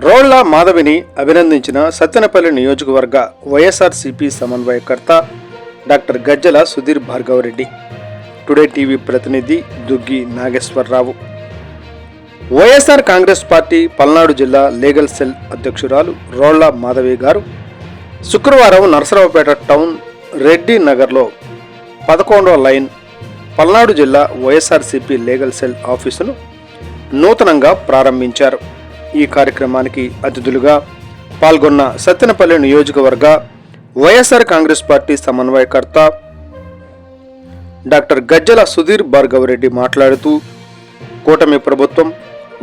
రోళ్ల మాధవిని అభినందించిన సత్తెనపల్లి నియోజకవర్గ వైఎస్ఆర్సీపీ సమన్వయకర్త డాక్టర్ గజ్జల Sudheer Bhargav Reddy. Today TV ప్రతినిధి దుగ్గి నాగేశ్వరరావు. వైఎస్ఆర్ కాంగ్రెస్ పార్టీ పల్నాడు జిల్లా లీగల్ సెల్ అధ్యక్షురాలు రోళ్ల మాధవి గారు శుక్రవారం నరసరావుపేట టౌన్ రెడ్డి నగర్లో 11వ లైన్ పల్నాడు జిల్లా వైఎస్ఆర్సీపీ లీగల్ సెల్ ఆఫీసును నూతనంగా ప్రారంభించారు. ఈ కార్యక్రమానికి అతిథులుగా పాల్గొన్న సత్తెనపల్లి నియోజకవర్గ వైఎస్ఆర్ కాంగ్రెస్ పార్టీ సమన్వయకర్త డాక్టర్ గజ్జల సుధీర్ భార్గవరెడ్డి మాట్లాడుతూ, కూటమి ప్రభుత్వం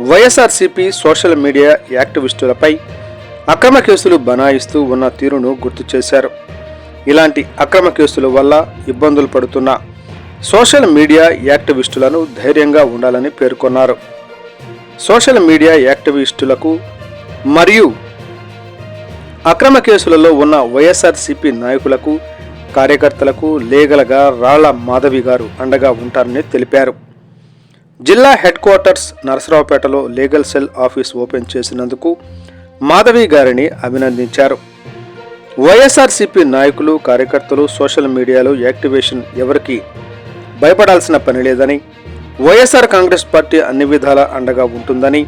వైఎస్ఆర్సీపీ సోషల్ మీడియా యాక్టివిస్టులపై అక్రమ కేసులు బనాయిస్తూ ఉన్న తీరును గుర్తు చేశారు. ఇలాంటి అక్రమ కేసుల వల్ల ఇబ్బందులు పడుతున్న సోషల్ మీడియా యాక్టివిస్టులను ధైర్యంగా ఉండాలని పేర్కొన్నారు. సోషల్ మీడియా యాక్టివిస్టులకు మరియు అక్రమ కేసులలో ఉన్న వైఎస్ఆర్సీపీ నాయకులకు, కార్యకర్తలకు లీగల్గా రాళ్ల మాధవి గారు అండగా ఉంటారని తెలిపారు. జిల్లా హెడ్ క్వార్టర్స్ నరసరావుపేటలో లీగల్ సెల్ ఆఫీస్ ఓపెన్ చేసినందుకు మాధవి గారిని అభినందించారు. వైఎస్ఆర్సీపీ నాయకులు, కార్యకర్తలు సోషల్ మీడియాలో యాక్టివేషన్ ఎవరికి భయపడాల్సిన పని లేదని, వైఎస్ఆర్ కాంగ్రెస్ పార్టీ అన్ని విధాల అండగా ఉంటుందని,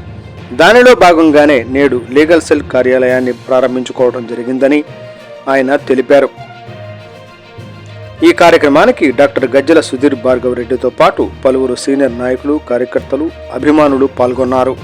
దానిలో భాగంగానే నేడు లీగల్ సెల్ కార్యాలయాన్ని ప్రారంభించుకోవడం జరిగిందని ఆయన తెలిపారు. ఈ కార్యక్రమానికి డాక్టర్ గజ్జల సుధీర్ భార్గవరెడ్డితో పాటు పలువురు సీనియర్ నాయకులు, కార్యకర్తలు, అభిమానులు పాల్గొన్నారు.